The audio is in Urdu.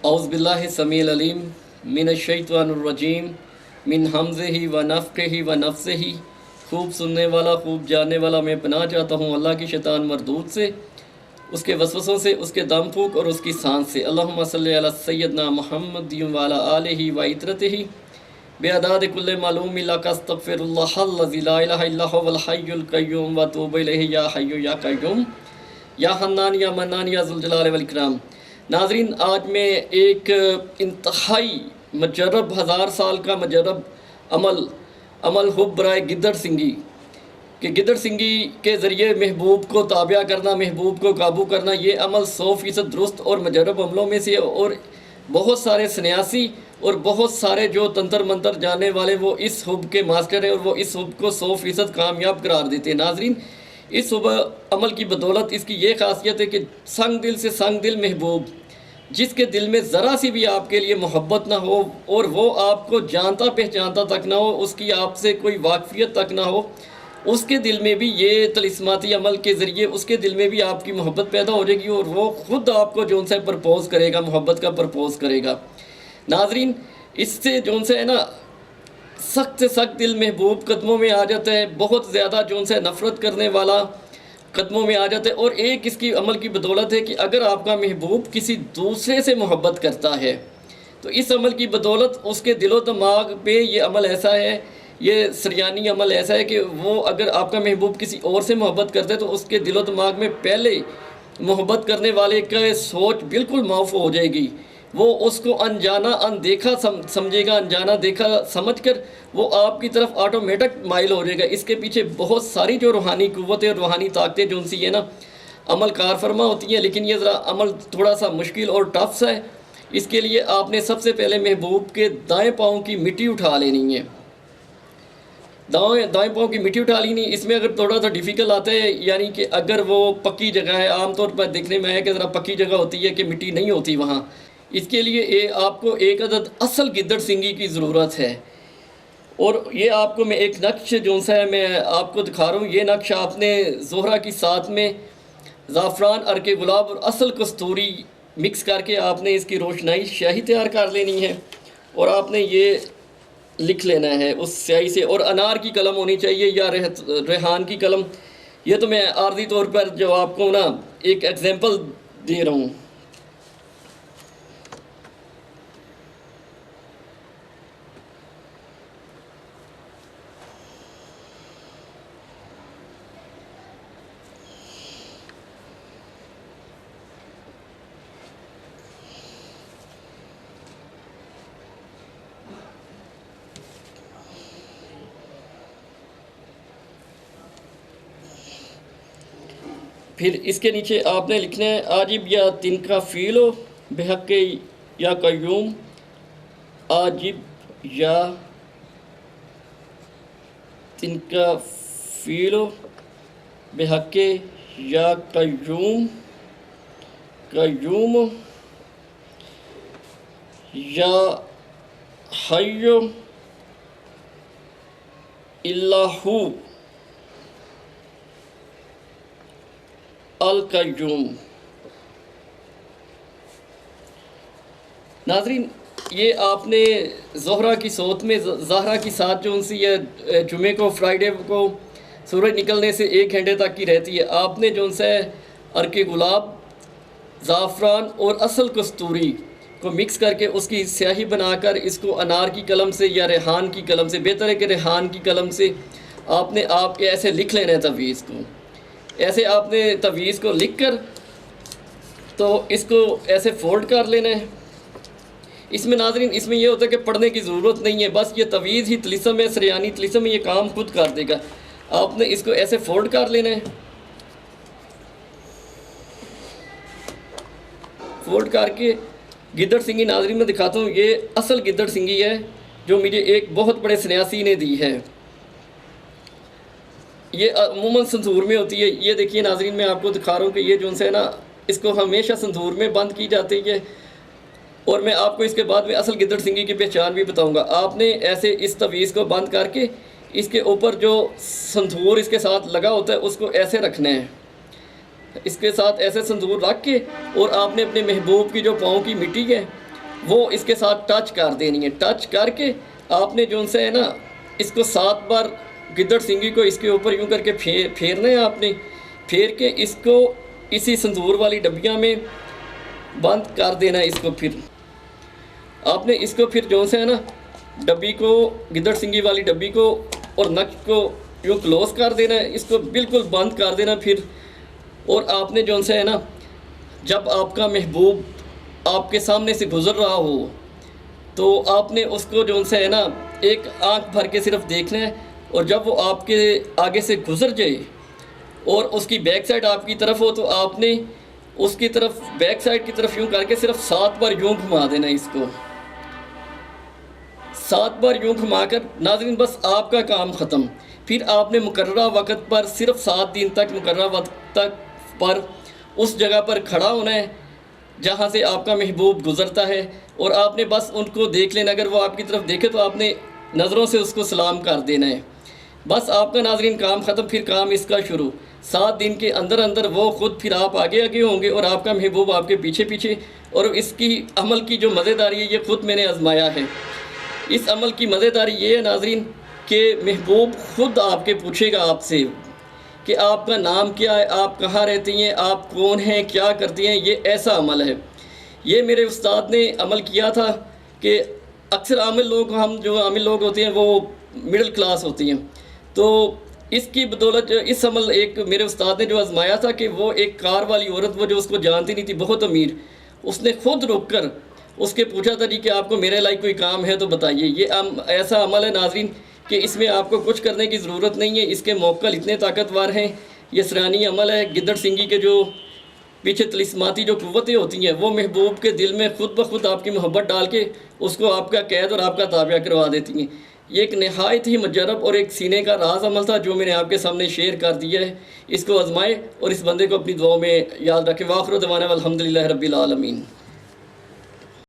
اعوذ باللہ السمیع العلیم من الشیطان الرجیم من حمزہ و نفخہ و نفثہ۔ خوب سننے والا خوب جاننے والا میں پناہ چاہتا ہوں اللہ کی شیطان مردود سے، اس کے وسوسوں سے، اس کے دم پھونک اور اس کی سانس سے۔ اللہم صلی علی سیدنا محمد وعلی آلہ و عطرتہ بعدد کل معلوم لک استغفر اللہ الذی لا الہ الا هو الحی القیوم واتوب الیہ یا حی یا قیوم یا حنان یا منان یا ذوالجلال والاکرام۔ ناظرین، آج میں ایک انتہائی مجرب 1000 سال کا مجرب عمل حب برائے گدڑ سنگی کہ گدڑ سنگی کے ذریعے محبوب کو تابع کرنا، محبوب کو قابو کرنا، یہ عمل 100% درست اور مجرب عملوں میں سے ہے، اور بہت سارے سنیاسی اور بہت سارے جو تنتر منتر جاننے والے وہ اس حب کے ماسٹر ہیں اور وہ اس حب کو 100% کامیاب قرار دیتے ہیں۔ ناظرین، اس حب عمل کی بدولت اس کی یہ خاصیت ہے کہ سنگ دل سے سنگ دل محبوب، جس کے دل میں ذرا سی بھی آپ کے لیے محبت نہ ہو اور وہ آپ کو جانتا پہچانتا تک نہ ہو، اس کی آپ سے کوئی واقفیت تک نہ ہو، اس کے دل میں بھی یہ طلسماتی عمل کے ذریعے اس کے دل میں بھی آپ کی محبت پیدا ہو جائے گی اور وہ خود آپ کو جون سے پرپوز کرے گا، محبت کا پرپوز کرے گا۔ ناظرین، اس سے جون سے ہے نا سخت سے سخت دل محبوب قدموں میں آ جاتا ہے، بہت زیادہ جون سے نفرت کرنے والا قدموں میں آ جاتا ہے۔ اور ایک اس کی عمل کی بدولت ہے کہ اگر آپ کا محبوب کسی دوسرے سے محبت کرتا ہے تو اس عمل کی بدولت اس کے دل و دماغ پہ یہ عمل ایسا ہے، یہ سریانی عمل ایسا ہے کہ وہ اگر آپ کا محبوب کسی اور سے محبت کرتا ہے تو اس کے دل و دماغ میں پہلے محبت کرنے والے کا سوچ بالکل معاف ہو جائے گی، وہ اس کو انجانا اندیکھا سمجھے گا، انجانا دیکھا سمجھ کر وہ آپ کی طرف آٹومیٹک مائل ہو جائے گا۔ اس کے پیچھے بہت ساری جو روحانی قوتیں اور روحانی طاقتیں جو ان سی ہے نا عمل کار فرما ہوتی ہیں، لیکن یہ ذرا عمل تھوڑا سا مشکل اور ٹف سا ہے۔ اس کے لیے آپ نے سب سے پہلے محبوب کے دائیں پاؤں کی مٹی اٹھا لینی ہے، دائیں پاؤں کی مٹی اٹھا لینی۔ اس میں اگر تھوڑا سا ڈیفیکل آتا ہے، یعنی کہ اگر وہ پکی جگہ ہے، عام طور پر دیکھنے میں ہے کہ ذرا پکی جگہ ہوتی ہے کہ مٹی نہیں ہوتی وہاں، اس کے لیے آپ کو ایک عدد اصل گدڑ سنگی کی ضرورت ہے۔ اور یہ آپ کو میں ایک نقش جو سا ہے میں آپ کو دکھا رہا ہوں، یہ نقش آپ نے زہرہ کی ساتھ میں زعفران، عرق گلاب اور اصل کستوری مکس کر کے آپ نے اس کی روشنائی سیاہی تیار کر لینی ہے، اور آپ نے یہ لکھ لینا ہے اس سیاہی سے، اور انار کی قلم ہونی چاہیے یا ریحان کی قلم۔ یہ تو میں عارضی طور پر جو آپ کو نا ایک ایگزامپل دے رہا ہوں۔ پھر اس کے نیچے آپ نے لکھنا ہے عاجب یا تنکا فیلو بحق یا قیوم، عاجب یا تنکا فیلو بحق یا قیوم، قیوم یا حی اللہ القیوم۔ ناظرین، یہ آپ نے زہرہ کی صوت میں زہرہ کی ساتھ جو ان سی یہ جمعے کو فرائیڈے کو سورج نکلنے سے 1 گھنٹے تک کی رہتی ہے، آپ نے جو ان سے عرق گلاب، زعفران اور اصل کستوری کو مکس کر کے اس کی سیاہی بنا کر اس کو انار کی قلم سے یا ریحان کی قلم سے، بہتر ہے کہ ریحان کی قلم سے آپ نے ایسے لکھ لینا ہے تویز کو، ایسے آپ نے تویز کو لکھ کر تو اس کو ایسے فولڈ کر لینا ہے۔ اس میں ناظرین اس میں یہ ہوتا ہے کہ پڑھنے کی ضرورت نہیں ہے، بس یہ تویز ہی طلسم ہے، سریانی طلسم ہے، یہ کام خود کر دے گا۔ آپ نے اس کو ایسے فولڈ کر لینا ہے، فولڈ کر کے گدڑ سنگی ناظرین میں دکھاتا ہوں، یہ اصل گدڑ سنگی ہے جو مجھے ایک بہت بڑے سنیاسی نے دی ہے۔ یہ عموماً سندور میں ہوتی ہے، یہ دیکھیے ناظرین میں آپ کو دکھا رہا ہوں کہ یہ جو ہے نا اس کو ہمیشہ سندور میں بند کی جاتی ہے، اور میں آپ کو اس کے بعد میں اصل گدڑ سنگی کی پہچان بھی بتاؤں گا۔ آپ نے ایسے اس تویز کو بند کر کے اس کے اوپر جو سندور اس کے ساتھ لگا ہوتا ہے اس کو ایسے رکھنا ہے، اس کے ساتھ ایسے سندور رکھ کے، اور آپ نے اپنے محبوب کی جو پاؤں کی مٹی ہے وہ اس کے ساتھ ٹچ کر دینی ہے. ٹچ کر کے آپ نے جو سے ہے نا اس کو 7 بار گدڑ سنگھی کو اس کے اوپر یوں کر کے پھیرنا ہے. آپ نے پھیر کے اس کو اسی سندور والی ڈبیاں میں بند کر دینا ہے. اس کو پھر آپ نے اس کو پھر جو سے ہے نا ڈبی کو گدڑ سنگھی والی ڈبی کو اور نک کو یوں کلوز کر دینا ہے. اس کو بالکل بند کر دینا پھر. اور آپ نے جو سے ہے نا جب آپ کا محبوب آپ کے سامنے سے گزر رہا ہو تو آپ نے اس کو جو سے ہے نا ایک آنکھ بھر کے صرف دیکھنا ہے. اور جب وہ آپ کے آگے سے گزر جائے اور اس کی بیک سائڈ آپ کی طرف ہو تو آپ نے اس کی طرف بیک سائڈ کی طرف یوں کر کے صرف 7 بار یوں گھما دینا ہے. اس کو 7 بار یوں گھما کر ناظرین بس آپ کا کام ختم. پھر آپ نے مقررہ وقت پر صرف 7 دن تک مقررہ وقت تک پر اس جگہ پر کھڑا ہونا ہے جہاں سے آپ کا محبوب گزرتا ہے. اور آپ نے بس ان کو دیکھ لینا. اگر وہ آپ کی طرف دیکھے تو آپ نے نظروں سے اس کو سلام کر دینا ہے. بس آپ کا ناظرین کام ختم. پھر کام اس کا شروع. 7 دن کے اندر اندر وہ خود پھر آپ آگے آگے ہوں گے اور آپ کا محبوب آپ کے پیچھے پیچھے. اور اس کی عمل کی جو مزیداری ہے یہ خود میں نے آزمایا ہے. اس عمل کی مزیداری یہ ہے ناظرین کہ محبوب خود آپ کے پوچھے گا آپ سے کہ آپ کا نام کیا ہے, آپ کہاں رہتی ہیں, آپ کون ہیں, کیا کرتی ہیں. یہ ایسا عمل ہے. یہ میرے استاد نے عمل کیا تھا کہ اکثر عامل لوگ, ہم جو عامل لوگ ہوتے ہیں وہ مڈل کلاس ہوتی ہیں. تو اس کی بدولت اس عمل ایک میرے استاد نے جو آزمایا تھا کہ وہ ایک کار والی عورت, وہ جو اس کو جانتی نہیں تھی, بہت امیر, اس نے خود رک کر اس کے پوچھا تھا جی کہ آپ کو میرے لائق کوئی کام ہے تو بتائیے. یہ ایسا عمل ہے ناظرین کہ اس میں آپ کو کچھ کرنے کی ضرورت نہیں ہے. اس کے موکل اتنے طاقتور ہیں. یہ سرانی عمل ہے. گدڑ سنگھی کے جو پیچھے طلسماتی جو قوتیں ہوتی ہیں وہ محبوب کے دل میں خود بخود آپ کی محبت ڈال کے اس کو آپ کا قید اور آپ کا تابعہ کروا دیتی ہیں. یہ ایک نہایت ہی مجرب اور ایک سینے کا راز عمل تھا جو میں نے آپ کے سامنے شیئر کر دیا ہے. اس کو آزمائے اور اس بندے کو اپنی دعاؤں میں یاد رکھے. وآخر دعوانا والحمدللہ رب العالمین.